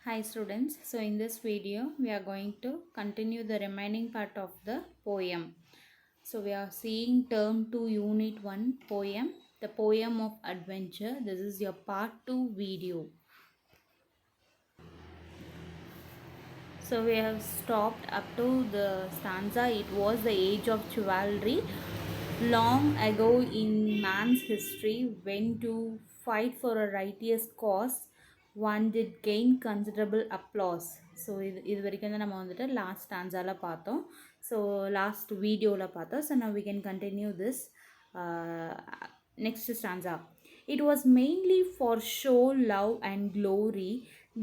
Hi students, so in this video we are going to continue the remaining part of the poem. So we are seeing term 2 unit 1 poem, the poem of adventure. This is your part 2 video. So we have stopped up to the stanza, it was the age of chivalry. Long ago in man's history, when to fight for a righteous cause, one did gain considerable applause. So இது வரைக்கும் தான் நம்ம வந்துட்டு last ஸ்டான்ஸால் பார்த்தோம். So last வீடியோவில் பார்த்தோம். So now we can continue this next stanza. It was mainly for show, love and glory,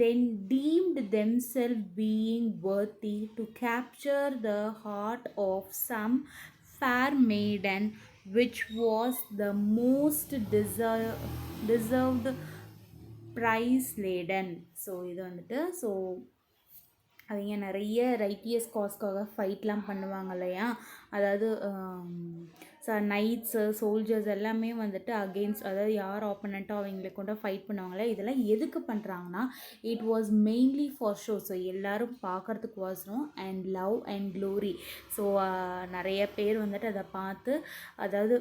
then deemed themselves being worthy to capture the heart of some fair maiden, which was the most deserved prize laden. So இது வந்துட்டு அவங்க நிறைய righteous காஸ்க்காக ஃபைட்லாம் பண்ணுவாங்க இல்லையா, அதாவது nights soldiers எல்லாமே வந்துட்டு against, அதாவது யார் ஆப்போனண்ட்டோ அவங்களை கொண்டு ஃபைட் பண்ணுவாங்களே, இதெல்லாம் எதுக்கு பண்ணுறாங்கன்னா it was mainly for show. So எல்லோரும் பார்க்குறதுக்கு வாசனம் and love and glory. So நிறைய பேர் வந்துட்டு அதை பார்த்து, அதாவது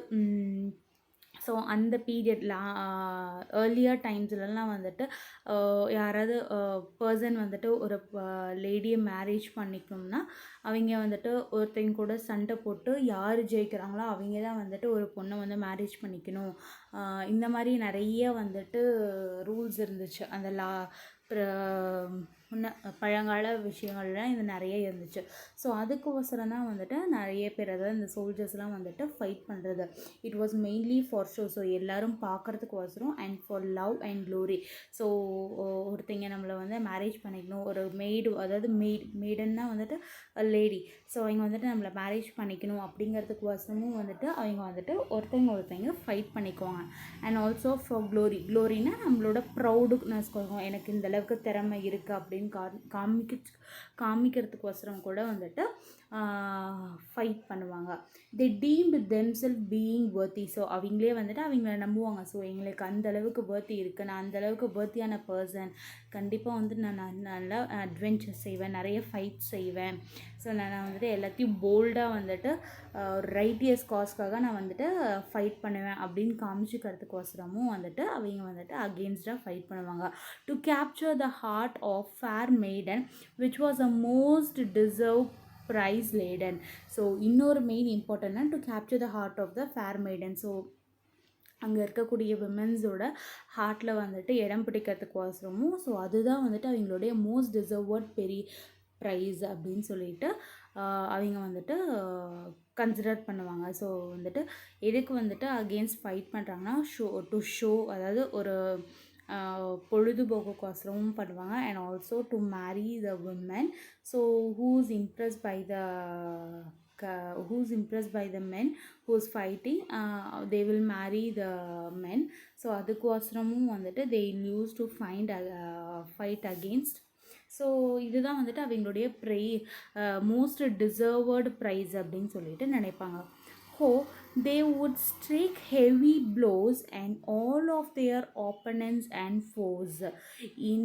ஸோ அந்த பீரியடில் ஏர்லியர் டைம்ஸ்லலாம் வந்துட்டு யாராவது பர்சன் வந்துட்டு ஒரு லேடியை மேரேஜ் பண்ணிக்கணும்னா அவங்க வந்துட்டு ஒருத்தங்க கூட சண்டை போட்டு யார் ஜெயிக்கிறாங்களோ அவங்க தான் வந்துட்டு ஒரு பொண்ணை வந்து மேரேஜ் பண்ணிக்கணும். இந்த மாதிரி நிறைய வந்துட்டு ரூல்ஸ் இருந்துச்சு அந்த முன்ன பழங்கால விஷயங்கள்லாம் இது நிறைய இருந்துச்சு. ஸோ அதுக்கோசரம் தான் வந்துட்டு நிறைய பேர், அதாவது இந்த சோல்ஜர்ஸ்லாம் வந்துட்டு ஃபைட் பண்ணுறது. It was mainly for show. So எல்லோரும் பார்க்குறதுக்கோசரம் and for love and glory. So ஒருத்தங்க நம்மளை வந்து மேரேஜ் பண்ணிக்கணும், ஒரு மெய்டு, அதாவது மெய்டுன்னா வந்துட்டு லேடி. ஸோ அவங்க வந்துட்டு நம்மளை மேரேஜ் பண்ணிக்கணும் அப்படிங்கிறதுக்கோசரமும் வந்துட்டு அவங்க வந்துட்டு ஒருத்தங்க ஃபைட் பண்ணிக்குவாங்க. And also for glory. க்ளோரினா நம்மளோட ப்ரௌடுனஸ் கொடுக்கும், எனக்கு இந்த அளவுக்கு திறமை இருக்குது அப்படின்னு காமிக்கிறதுக்கோசரம் கூட வந்துட்டு ஃபைட் பண்ணுவாங்க. They deemed themselves being worthy. So அவங்களே வந்துட்டு அவங்கள நம்புவாங்க. ஸோ எங்களுக்கு அந்தளவுக்கு வர்த்தி இருக்குது, நான் அந்தளவுக்கு வர்த்தியான பர்சன், கண்டிப்பாக வந்துட்டு நான் நல்லா அட்வென்ச்சர் செய்வேன், நிறைய ஃபைட் செய்வேன். ஸோ நான் வந்துட்டு எல்லாத்தையும் போல்டாக வந்துட்டு ரைட்டியஸ் காஸ்க்காக நான் வந்துட்டு ஃபைட் பண்ணுவேன் அப்படின்னு காமிச்சிக்கிறதுக்கோசரமும் வந்துட்டு அவங்க வந்துட்டு அகெயின்ஸ்டாக ஃபைட் பண்ணுவாங்க. To capture the heart of fair maiden which was a most deserve prize laden. So இன்னொரு மெயின் இம்பார்ட்டன்ட்னா to capture the heart of the fair maiden. So அங்கே இருக்கக்கூடிய விமென்ஸோட ஹார்ட்டில் வந்துட்டு இடம் பிடிக்கிறதுக்கோசரமும், ஸோ அதுதான் வந்துட்டு அவங்களுடைய மோஸ்ட் டிசர்வர்ட் பெரிய ப்ரைஸ் அப்படின்னு சொல்லிட்டு அவங்க வந்துட்டு கன்சிடர் பண்ணுவாங்க. ஸோ வந்துட்டு எதுக்கு வந்துட்டு அகெயின்ஸ்ட் ஃபைட் பண்ணுறாங்கன்னா ஷோ, அதாவது ஒரு பொழுதுபோக்குக்கோசரமும் பண்ணுவாங்க. And also to marry the women. So who's impressed by the men who's fighting, they will marry the men. So அதுக்கோசரமும் வந்துட்டு they used to fight against. So இதுதான் வந்துட்டு அவங்களுடைய மோஸ்ட் டிசர்வர்டு ப்ரைஸ் அப்படின்னு சொல்லிட்டு நினைப்பாங்க. They would strike heavy blows and all of their opponents and foes in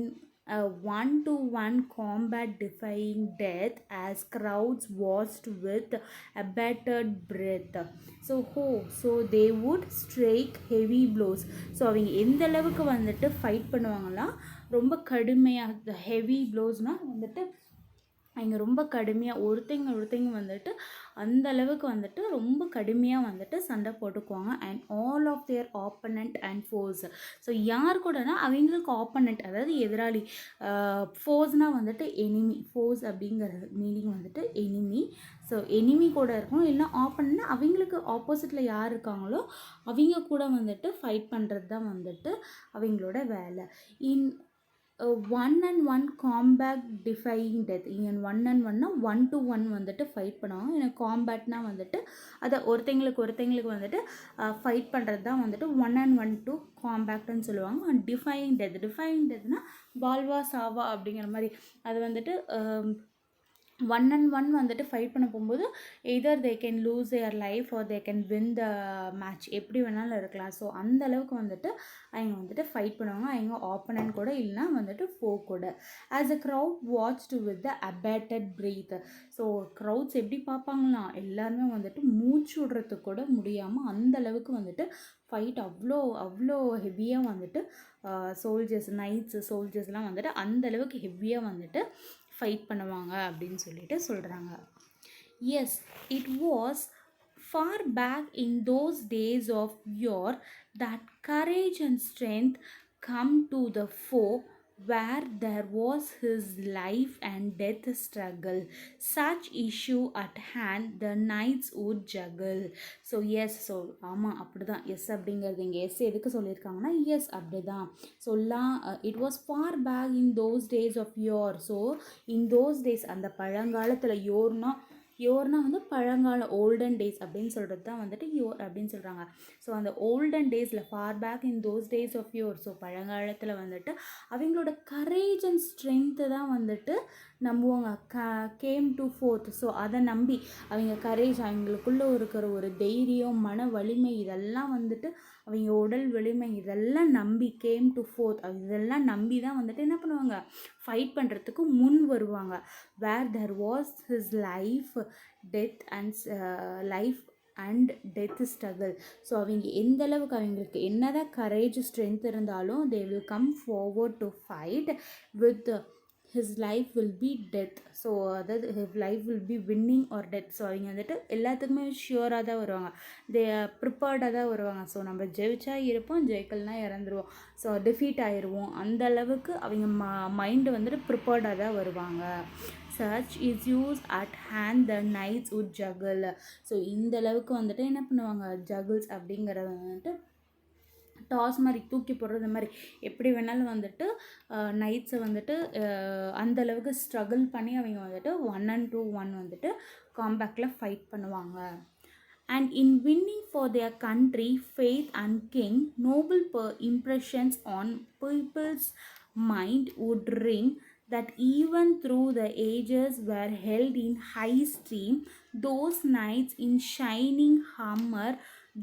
a one-to-one combat, defying death as crowds watched with abated breath. So they would strike heavy blows. So அவங்க எந்த அளவுக்கு வந்துட்டு fight பண்ணுவாங்கன்னா ரொம்ப கடுமையாக, heavy ப்ளோஸ்னால் வந்துட்டு அவங்க ரொம்ப கடுமையாக ஒருத்தங்க வந்துட்டு அந்த அளவுக்கு வந்துட்டு ரொம்ப கடுமையாக வந்துட்டு சண்டை போட்டுக்குவாங்க. And all of their opponent and force. So யார் கூடனா அவங்களுக்கு ஆப்பனண்ட், அதாவது எதிராளி. ஃபோர்ஸ்னால் வந்துட்டு எனிமி. ஃபோர்ஸ் அப்படிங்கிற மீனிங் வந்துட்டு எனிமி. ஸோ எனிமி கூட இருக்கணும், இல்லைனா ஆப்பனண்ட்னா அவங்களுக்கு ஆப்போசிட்டில் யார் இருக்காங்களோ அவங்க கூட வந்துட்டு ஃபைட் பண்ணுறது தான் வந்துட்டு அவங்களோட வேலை. In one combat defying death. இங்கே ஒன்னா 1-to-1 வந்துட்டு ஃபைட் பண்ணுவாங்க. எனக்கு காம்பேட்னா வந்துட்டு அதை ஒருத்தங்களுக்கு வந்துட்டு ஃபைட் பண்ணுறது தான் வந்துட்டு 1-on-1 காம்பேக்ட்னு சொல்லுவாங்க. டிஃபையிங் டெத்னா வாழ்வா சாவா அப்படிங்கிற மாதிரி. அது வந்துட்டு 1-on-1 வந்துட்டு ஃபைட் பண்ண போகும்போது either they can lose their life or they can win the match, எப்படி வேணாலும் இருக்கலாம். ஸோ அந்த அளவுக்கு வந்துட்டு அவங்க வந்துட்டு ஃபைட் பண்ணுவாங்க, அவங்க ஆப்பனன்ட் கூட இல்லைனா வந்துட்டு ஃபோ கூட. As a crowd watched with the abated breath. So crowds எப்படி பார்ப்பாங்களாம், எல்லாருமே வந்துட்டு மூச்சு விடுறதுக்கு கூட முடியாமல் அந்த அளவுக்கு வந்துட்டு ஃபைட் அவ்வளோ அவ்வளோ ஹெவியாக வந்துட்டு சோல்ஜர்ஸ், நைட்ஸு சோல்ஜர்ஸ்லாம் வந்துட்டு அந்த அளவுக்கு ஹெவியாக வந்துட்டு ஃபைட் பண்ணுவாங்க அப்படின்னு சொல்லிட்டு சொல்கிறாங்க. Yes, it was far back in those days of yore that courage and strength come to the foe where there was his life and death struggle. Such issue at hand the knights would juggle. So yes, so ஆமாம் அப்படி தான். S அப்படிங்கிறது இங்கே S எதுக்கு சொல்லியிருக்காங்கன்னா S அப்படி தான் சொல்லலாம். It was far back in those days of yore. So in those days, அந்த பழங்காலத்தில், யோர்னா வந்து பழங்கால ஓல்டன் டேஸ் அப்படின்னு சொல்கிறது தான் வந்துட்டு யோர் அப்படின்னு சொல்கிறாங்க. ஸோ அந்த ஓல்டன் டேஸில், far back in those days of yore, so பழங்காலத்தில் வந்துட்டு அவங்களோட கரேஜ் அண்ட் ஸ்ட்ரென்த்து தான் வந்துட்டு நம்புவாங்க. Came to fourth. ஸோ அதை நம்பி அவங்க கரேஜ், அவங்களுக்குள்ளே இருக்கிற ஒரு தைரியம், மன வலிமை, இதெல்லாம் வந்துட்டு அவங்க உடல் வலிமை, இதெல்லாம் நம்பி கேம் டு ஃபோர்த், இதெல்லாம் நம்பி தான் வந்துட்டு என்ன பண்ணுவாங்க, ஃபைட் பண்ணுறதுக்கு முன் வருவாங்க. Where there was his life death and death struggle. So அவங்க எந்த அளவுக்கு, அவங்களுக்கு என்னதான் கரேஜ் ஸ்ட்ரென்த் இருந்தாலும் they will come forward to fight with his life will be death. So அதாவது his life will be winning or death. So அவங்க வந்துட்டு எல்லாத்துக்குமே ஷியூராக தான் வருவாங்க, தே ப்ரிப்பேர்டாக தான் வருவாங்க. ஸோ நம்ம ஜெயிச்சா இருப்போம், ஜெயிக்கல்னா இறந்துருவோம், ஸோ டிஃபீட் ஆயிடுவோம், அந்த அளவுக்கு அவங்க மைண்டு வந்துட்டு ப்ரிப்பேர்டாக தான் வருவாங்க. such issues at hand the knights would juggle. So இந்த அளவுக்கு வந்துட்டு என்ன பண்ணுவாங்க, ஜகிள்ஸ் அப்படிங்கிறத வந்துட்டு டாஸ் மாதிரி தூக்கி போடுறது மாதிரி எப்படி வேணாலும் வந்துட்டு நைட்ஸை வந்துட்டு அந்தளவுக்கு ஸ்ட்ரகிள் பண்ணி அவங்க வந்துட்டு 1-on-1 வந்துட்டு காம்பேக்டில் ஃபைட் பண்ணுவாங்க. And in winning for their country, faith and king, noble impressions on people's mind would ring, that even through the ages were held in high esteem. Those knights in shining armor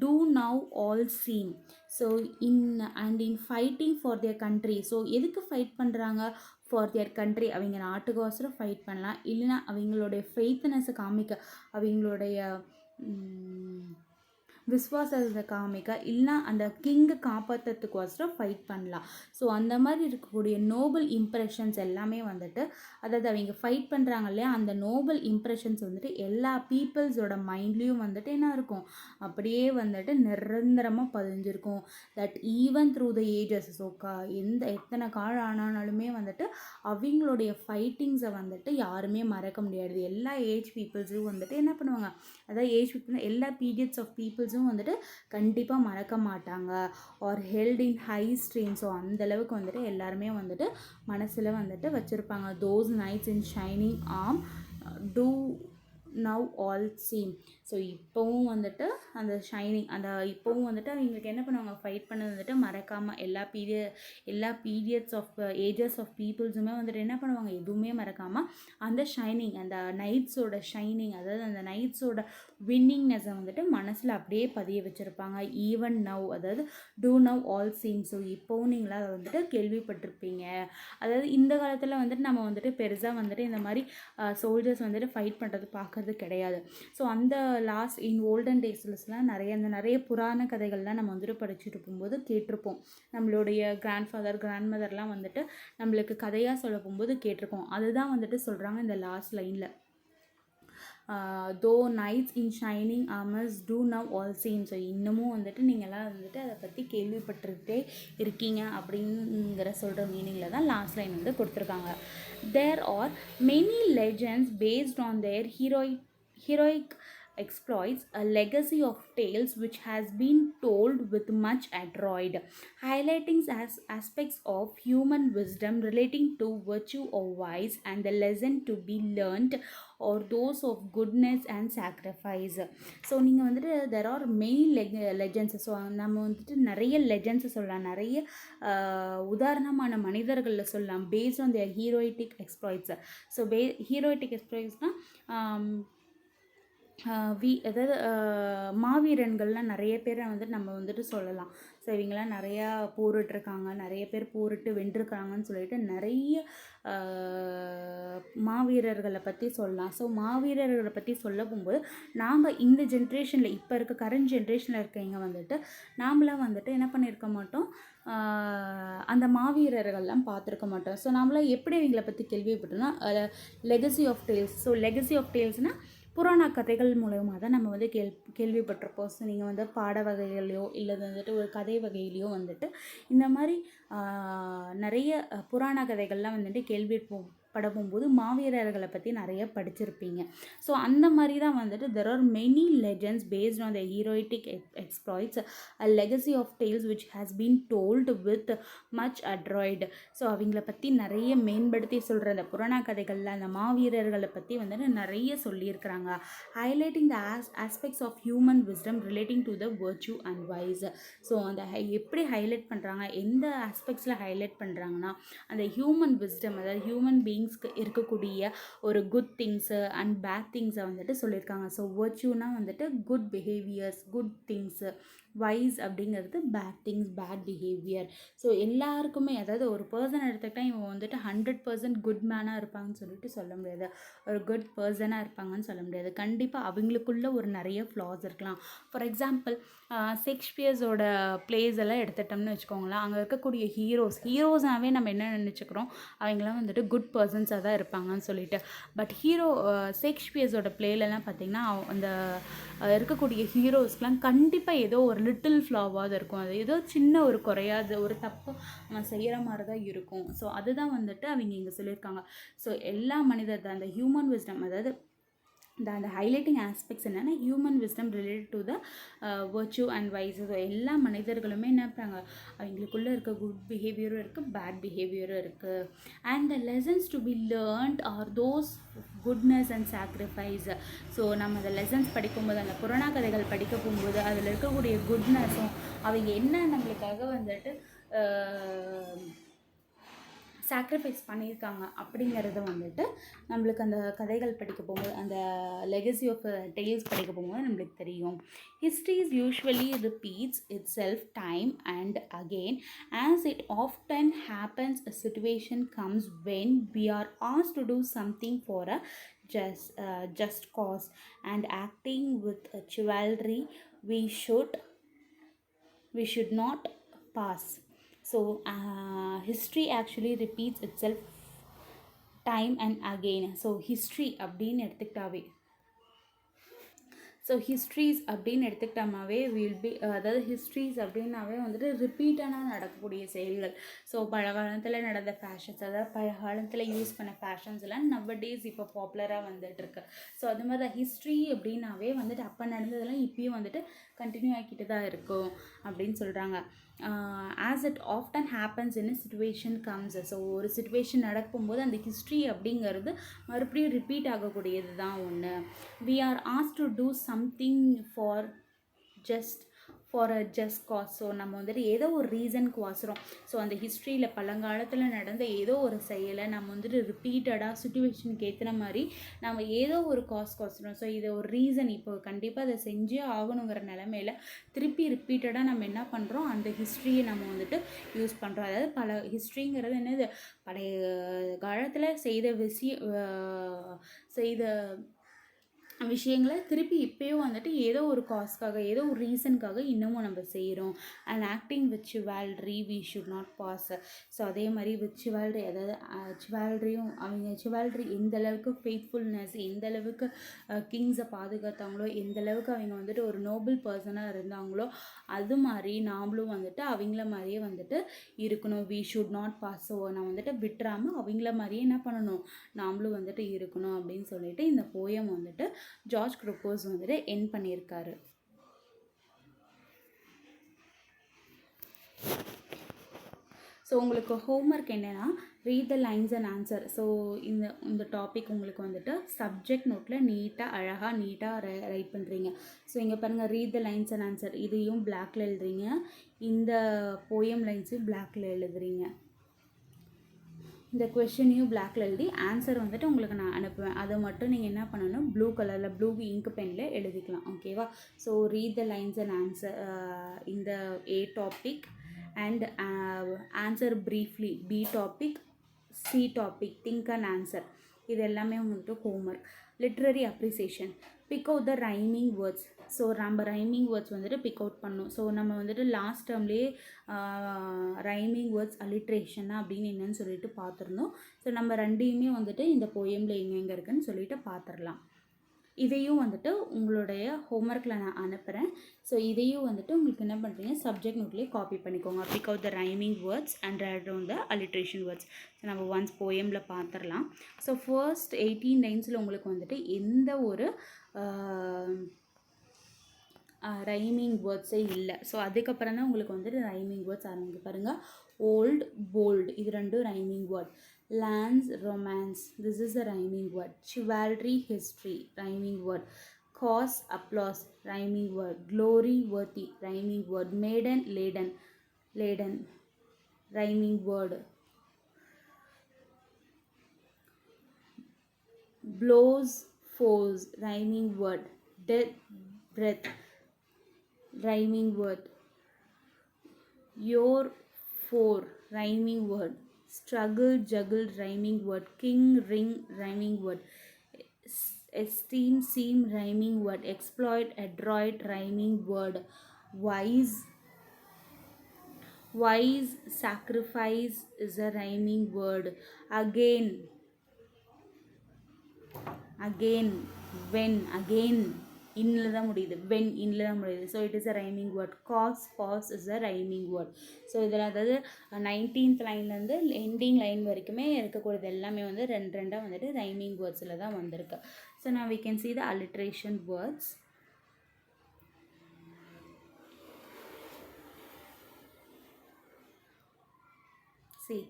do now all seem. So in fighting for their country. So எதுக்கு fight பண்ணுறாங்க, for their country, அவங்க நாட்டுக்கோசரம் fight பண்ணலாம், இல்லைனா அவங்களுடைய ஃபெய்த்னஸை காமிக்க, அவங்களுடைய விஸ்வாசத்தை காமிக்க, இல்லைனா அந்த கிங்கை காப்பாற்றுறதுக்கோசரம் ஃபைட் பண்ணலாம். ஸோ அந்த மாதிரி இருக்கக்கூடிய நோபல் இம்ப்ரெஷன்ஸ் எல்லாமே வந்துட்டு, அதாவது அவங்க ஃபைட் பண்ணுறாங்க இல்லையா, அந்த நோபல் இம்ப்ரெஷன்ஸ் வந்துட்டு எல்லா பீப்புள்ஸோட மைண்ட்லேயும் வந்துட்டு என்ன இருக்கும், அப்படியே வந்துட்டு நிரந்தரமாக பதிஞ்சிருக்கும். That even through the ages. So எத்தனை காலம் ஆனாலுமே வந்துட்டு அவங்களுடைய ஃபைட்டிங்ஸை வந்துட்டு யாருமே மறக்க முடியாது. எல்லா ஏஜ் பீப்புள்ஸும் வந்துட்டு என்ன பண்ணுவாங்க, அதாவது ஏஜ் பீப்புள் எல்லா பீரியட்ஸ் ஆஃப் பீப்புள்ஸும் வந்துட்டு கண்டிப்பாக மறக்க மாட்டாங்க. Are held in high stream. So அந்தளவுக்கு வந்துட்டு எல்லாருமே வந்துட்டு மனசில் வந்துட்டு வச்சுருப்பாங்க. Those knights in shining arm to now all seem. So இப்போவும் வந்துட்டு அந்த ஷைனிங், அந்த இப்போவும் வந்துட்டு அவங்களுக்கு என்ன பண்ணுவாங்க, ஃபைட் பண்ணது வந்துட்டு மறக்காமல் எல்லா பீரியட்ஸ் ஆஃப் ஏஜஸ் ஆஃப் பீப்புள்ஸுமே வந்துட்டு என்ன பண்ணுவாங்க, எதுவுமே மறக்காமல் அந்த ஷைனிங், அந்த நைட்ஸோட ஷைனிங், அதாவது அந்த நைட்ஸோட வின்னிங்னஸை வந்துட்டு மனசில் அப்படியே பதிய வச்சுருப்பாங்க. ஈவன் நவ், அதாவது to now all seem. So இப்போவும் நீங்களா அதை வந்துட்டு கேள்விப்பட்டிருப்பீங்க. அதாவது இந்த காலத்தில் வந்துட்டு நம்ம வந்துட்டு பெருசாக வந்துட்டு இந்த மாதிரி சோல்ஜர்ஸ் வந்துட்டு ஃபைட் பண்ணுறது பார்க்குறது கிடையாது. ஸோ அந்த லாஸ்ட் இன் ஓல்டன் டேஸ்லலாம் நிறைய புராண கதைகள்லாம் நம்ம வந்துட்டு படிச்சுட்டு போகும்போது கேட்டிருப்போம். நம்மளுடைய கிராண்ட் மதர்லாம் வந்துட்டு நம்மளுக்கு கதையாக சொல்ல போகும்போது கேட்டிருக்கோம். அதுதான் வந்துட்டு சொல்கிறாங்க இந்த லாஸ்ட் லைனில். Though knights in shining armours too now all seem. So இன்னமும் வந்துட்டு நீங்கள்லாம் வந்துட்டு அதை பற்றி கேள்விப்பட்டுக்கிட்டே இருக்கீங்க அப்படிங்கிற சொல்கிற மீனிங்கில் தான் லாஸ்ட் லைன் வந்து கொடுத்துருக்காங்க. There are many legends based on their heroic exploits, a legacy of tales which has been told with much adroit, highlighting aspects of human wisdom relating to virtue or vice and the lesson to be learned or those of goodness and sacrifice. So நீங்கள் வந்துட்டு there are main legends. So நம்ம வந்துட்டு நிறைய லெஜெண்ட்ஸை சொல்லலாம், நிறைய உதாரணமான மனிதர்களில் சொல்லலாம் based on their heroic exploits. So heroic எக்ஸ்ப்ளாய்ட்ஸ்னால் அதாவது மாவீரன்கள்லாம் நிறைய பேரை வந்துட்டு நம்ம வந்துட்டு சொல்லலாம். ஸோ இவங்கெல்லாம் நிறையா போரிட்டுருக்காங்க, நிறைய பேர் போரிட்டு வென்றிருக்காங்கன்னு சொல்லிட்டு நிறைய மாவீரர்களை பற்றி சொல்லலாம். ஸோ மாவீரர்களை பற்றி சொல்ல போகும்போது நாம் இந்த ஜென்ரேஷனில் இப்போ இருக்க கரண்ட் ஜென்ரேஷனில் இருக்கவங்க வந்துட்டு நாம்ளாம் வந்துட்டு என்ன பண்ணியிருக்க மாட்டோம், அந்த மாவீரர்கள்லாம் பார்த்துருக்க மாட்டோம். ஸோ நாமளாம் எப்படி அவங்கள பற்றி கேள்விப்பட்டோம்னா legacy of tales. So legacy of டேல்ஸ்னால் புராண கதைகள் மூலமாக தான் நம்ம வந்து கேள்விப்பட்டிருப்போம். ஸோ நீங்கள் வந்து பாட வகைகளையோ இல்லை வந்துட்டு ஒரு கதை வகையிலையோ வந்துட்டு இந்த மாதிரி நிறைய புராண கதைகள்லாம் வந்துட்டு படும்போது மாவீரர்களை பற்றி நிறைய படிச்சிருப்பீங்க. ஸோ அந்த மாதிரி தான் வந்துட்டு there are many legends based on the heroic exploits, a legacy of tales which has been told with much adroit. So அவங்கள பற்றி நிறைய மேம்படுத்தி சொல்கிற அந்த புராண கதைகளில் அந்த மாவீரர்களை பற்றி வந்துட்டு நிறைய சொல்லியிருக்கிறாங்க, highlighting the aspects of human wisdom relating to the virtue and vice. So அந்த எப்படி ஹைலைட் பண்ணுறாங்க, எந்த ஆஸ்பெக்ட்ஸில் ஹைலைட் பண்ணுறாங்கன்னா அந்த ஹியூமன் விஸ்டம், அதாவது ஹியூமன் பீயிங்ஸ்க்கு இருக்கக்கூடிய ஒரு குட் திங்ஸு அண்ட் பேட் திங்ஸை வந்துட்டு சொல்லியிருக்காங்க. ஸோ வர்ச்சுனா வந்துட்டு good behaviours, good things, vice அப்படிங்கிறது bad things, bad behaviour. So எல்லாருக்குமே, அதாவது ஒரு பர்சன் எடுத்துக்கிட்டால் இவன் வந்துட்டு 100% குட் மேனாக இருப்பாங்கன்னு சொல்லிட்டு சொல்ல முடியாது, ஒரு குட் பர்சனாக இருப்பாங்கன்னு சொல்ல முடியாது. கண்டிப்பாக அவங்களுக்குள்ள ஒரு நிறைய ஃப்ளாஸ் இருக்கலாம். ஃபார் எக்ஸாம்பிள் ஷேக்ஸ்பியர்ஸோட பிளேஸ் எல்லாம் எடுத்துட்டோம்னு வச்சுக்கோங்களேன், அங்கே இருக்கக்கூடிய ஹீரோஸ்னாவே நம்ம என்ன நினச்சிக்கிறோம், அவங்களாம் வந்துட்டு குட் பர்சன்ஸாக தான் இருப்பாங்கன்னு சொல்லிட்டு. பட் ஷேக்ஸ்பியர்ஸோட பிளேலெல்லாம் பார்த்திங்கன்னா அந்த இருக்கக்கூடிய ஹீரோஸ்க்கெலாம் கண்டிப்பாக ஏதோ ஒரு லிட்டில் ஃப்ளாவாக இருக்கும், அது ஏதோ சின்ன ஒரு குறையாது ஒரு தப்பு அவன் செய்கிற மாதிரி தான் இருக்கும். ஸோ அதுதான் வந்துட்டு அவங்க இங்கே சொல்லியிருக்காங்க. ஸோ எல்லா மனிதர் தான் அந்த ஹியூமன் விஸ்டம், அதாவது அந்த ஹைலைட்டிங் ஆஸ்பெக்ட்ஸ் என்னென்னா human wisdom related to the virtue and vice. So எல்லா மனிதர்களுமே என்ன இருப்பாங்க, அவங்களுக்குள்ளே இருக்க குட் பிஹேவியரும் இருக்குது, பேட் பிஹேவியரும் இருக்குது. And the lessons to be learnt are those goodness and sacrifice. So நம்ம அந்த லெசன்ஸ் படிக்கும்போது, அந்த புராண கதைகள் படிக்க போகும்போது அதில் இருக்கக்கூடிய குட்னஸும் அவங்க என்ன நம்மளுக்காக வந்துட்டு சாக்ரிஃபைஸ் பண்ணியிருக்காங்க அப்படிங்கிறது வந்துட்டு நம்மளுக்கு அந்த கதைகள் படிக்க போகும்போது, அந்த லெகசி ஆஃப் டேல்ஸ் படிக்க போகும்போது நம்மளுக்கு தெரியும். History is usually repeats itself time and again as it often happens a situation comes when we are asked to do something for a just cause and acting with chivalry we should not pass. So history actually repeats itself time and again. So history அப்படின்னு எடுத்துக்கிட்டாவே, so histories அப்படின்னு எடுத்துக்கிட்டோமாவே அதாவது histories அப்படின்னாவே வந்துட்டு ரிப்பீட்டடாக நடக்கக்கூடிய செயல்கள். So பழங்காலத்தில் நடந்த ஃபேஷன்ஸ், அதாவது பழங்காலத்தில் யூஸ் பண்ண ஃபேஷன்ஸ் எல்லாம் நவடேஸ் இப்போ பாப்புலராக வந்துட்டுருக்கு. ஸோ அது மாதிரி தான் ஹிஸ்ட்ரி அப்படின்னாவே வந்துட்டு அப்போ நடந்ததெல்லாம் இப்பயும் வந்துட்டு கண்டினியூ ஆகிக்கிட்டு தான் இருக்கும் அப்படின்னு சொல்கிறாங்க. As it often happens in situation comes. So ஒரு சிச்சுவேஷன் நடக்கும்போது அந்த ஹிஸ்ட்ரி அப்படிங்கிறது மறுபடியும் ரிப்பீட் ஆகக்கூடியது தான் ஒன்று. We are asked to do something for a just cause. So நம்ம வந்துட்டு ஏதோ ஒரு ரீசனுக்கு வாசுகிறோம். ஸோ அந்த ஹிஸ்ட்ரியில் பழங்காலத்தில் நடந்த ஏதோ ஒரு செயலை நம்ம வந்துட்டு ரிப்பீட்டடாக சுச்சுவேஷனுக்கு ஏற்றுன மாதிரி நம்ம ஏதோ ஒரு காசுறோம். ஸோ இதை ஒரு ரீசன், இப்போ கண்டிப்பாக அதை செஞ்சே ஆகணுங்கிற நிலமையில திருப்பி ரிப்பீட்டடாக நம்ம என்ன பண்ணுறோம், அந்த ஹிஸ்ட்ரியை நம்ம வந்துட்டு யூஸ் பண்ணுறோம். அதாவது ஹிஸ்ட்ரிங்கிறது என்னது, பழைய காலத்தில் செய்த விஷயங்களை திருப்பி இப்போயும் வந்துட்டு ஏதோ ஒரு காஸ்க்காக ஏதோ ஒரு ரீசனுக்காக இன்னமும் நம்ம செய்கிறோம். And acting with chivalry we should not pass. So அதே மாதிரி வித் சிவால்ட்ரி, அதாவது சிவால்ட்ரியும் அவங்க சிவால்ட்ரி எந்த அளவுக்கு ஃபெய்த்ஃபுல்னஸ், எந்த அளவுக்கு கிங்ஸை பாதுகாத்தாங்களோ, எந்த அளவுக்கு அவங்க வந்துட்டு ஒரு நோபல் பர்சனாக இருந்தாங்களோ, அது மாதிரி நாமளும் வந்துட்டு அவங்கள மாதிரியே வந்துட்டு இருக்கணும். We should not pass. So நான் வந்துட்டு விட்டுறாமல் அவங்கள மாதிரியே என்ன பண்ணணும், நாமளும் வந்துட்டு இருக்கணும் அப்படின்னு சொல்லிட்டு இந்த போயம் வந்துட்டு ஜார்ஜ் க்ரொக்கோஸ் வந்துட்டு என் பண்ணியிருக்காரு. ஸோ உங்களுக்கு ஹோம்ஒர்க் என்னென்னா read the lines and answer. So இந்த டாபிக் உங்களுக்கு வந்துட்டு சப்ஜெக்ட் நோட்டில் நீட்டாக ரைட் பண்ணுறீங்க. ஸோ இங்கே பாருங்கள், read the lines and answer இதையும் பிளாக்ல எழுதுறீங்க, இந்த போயம் லைன்ஸையும் பிளாக்ல எழுதுறீங்க, இந்த கொஷினையும் பிளாக்ல எழுதி ஆன்சர் வந்துட்டு உங்களுக்கு நான் அனுப்புவேன். அதை மட்டும் நீங்கள் என்ன பண்ணணும், ப்ளூ கலரில் ப்ளூ இங்க் பெனில் எழுதிக்கலாம். ஓகேவா? So read the lines and answer இந்த A topic and answer briefly B topic, C topic think and answer. இது எல்லாமே உங்களுக்கு homework. Literary appreciation, big out the rhyming words. So நம்ம ரைமிங் வேர்ட்ஸ் வந்துட்டு big out பண்ணணும். So நம்ம வந்துட்டு last டேர்ம்லேயே rhyming words alliteration அப்படின்னு என்னன்னு சொல்லிட்டு பார்த்துருந்தோம். ஸோ நம்ம ரெண்டையுமே வந்துட்டு இந்த போயமில் எங்கெங்கே இருக்குன்னு சொல்லிட்டு பார்த்துடலாம். இதையும் வந்துட்டு உங்களுடைய ஹோம்ஒர்க்கில் நான் அனுப்புகிறேன். ஸோ இதையும் வந்துட்டு உங்களுக்கு என்ன பண்ணுறீங்க, சப்ஜெக்ட் நோட்லேயே காப்பி பண்ணிக்கோங்க. Pick out the rhyming words and write down the alliteration words. So நம்ம ஒன்ஸ் போயமில் பார்த்துடலாம். ஸோ ஃபர்ஸ்ட் 18 லைன்ஸில் உங்களுக்கு வந்துட்டு எந்த ஒரு ரைமிங் வேர்ட்ஸே இல்லை. ஸோ அதுக்கப்புறம் தான் உங்களுக்கு வந்துட்டு ரைமிங் வேர்ட்ஸ் ஆரம்பிங்க. பாருங்கள், ஓல்ட் போல்டு இது ரெண்டும் rhyming word. Lance, romance, this is a rhyming word. Chivalry, history, rhyming word. Cause, applause, rhyming word. Glory, worthy, rhyming word. Maiden, laden, rhyming word. Blows, foes, rhyming word. Death, breath, rhyming word. Your, for, rhyming word. Struggle, juggle, rhyming word. King, ring, rhyming word. Esteem, seem, rhyming word. Exploit, adroit, rhyming word. Wise, sacrifice is a rhyming word. Again, when, again இன்னில் தான் முடியுது, when இன்னில் தான் முடியுது. So it is a rhyming word. Cause, pass is a rhyming word. So இதில் அதாவது 19th லைன்லேருந்து ending line வரைக்குமே இருக்கக்கூடியது எல்லாமே வந்து ரெண்டாக வந்துட்டு ரைமிங் வேர்ட்ஸில் தான் வந்திருக்கு. So now we can see the alliteration words. See,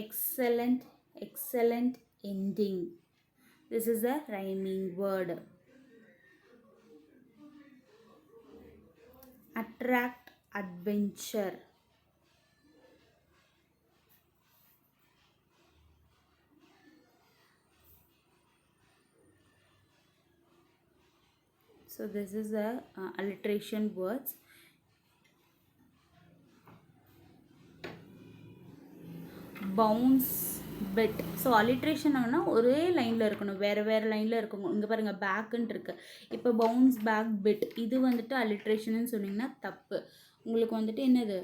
excellent ending. This is a rhyming word. Attract, adventure. So this is a alliteration words. Bounce, bit. So alliteration ஆனால் ஒரே லைனில் இருக்கணும், வேறு லைனில் இருக்கணும். இங்கே பாருங்கள், பேக்குன்ட்டு இருக்குது. இப்போ பவுன்ஸ், பேக், பிட் இது வந்துட்டு அலிட்ரேஷன்னு சொன்னிங்கன்னா தப்பு. உங்களுக்கு வந்துட்டு என்னது,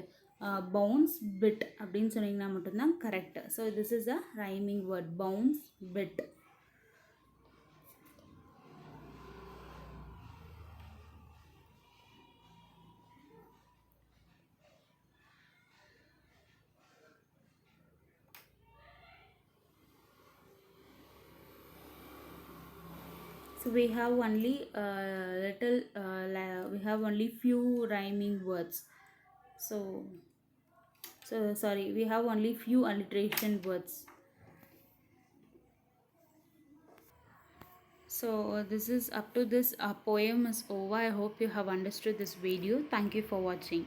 பவுன்ஸ், பிட் அப்படின்னு சொன்னிங்கன்னா மட்டும்தான் correct. So this is a rhyming word, bounce, bit. So we have only we have only few rhyming words. So sorry, we have only few alliteration words. So this is up to this poem is over. I hope you have understood this video. Thank you for watching.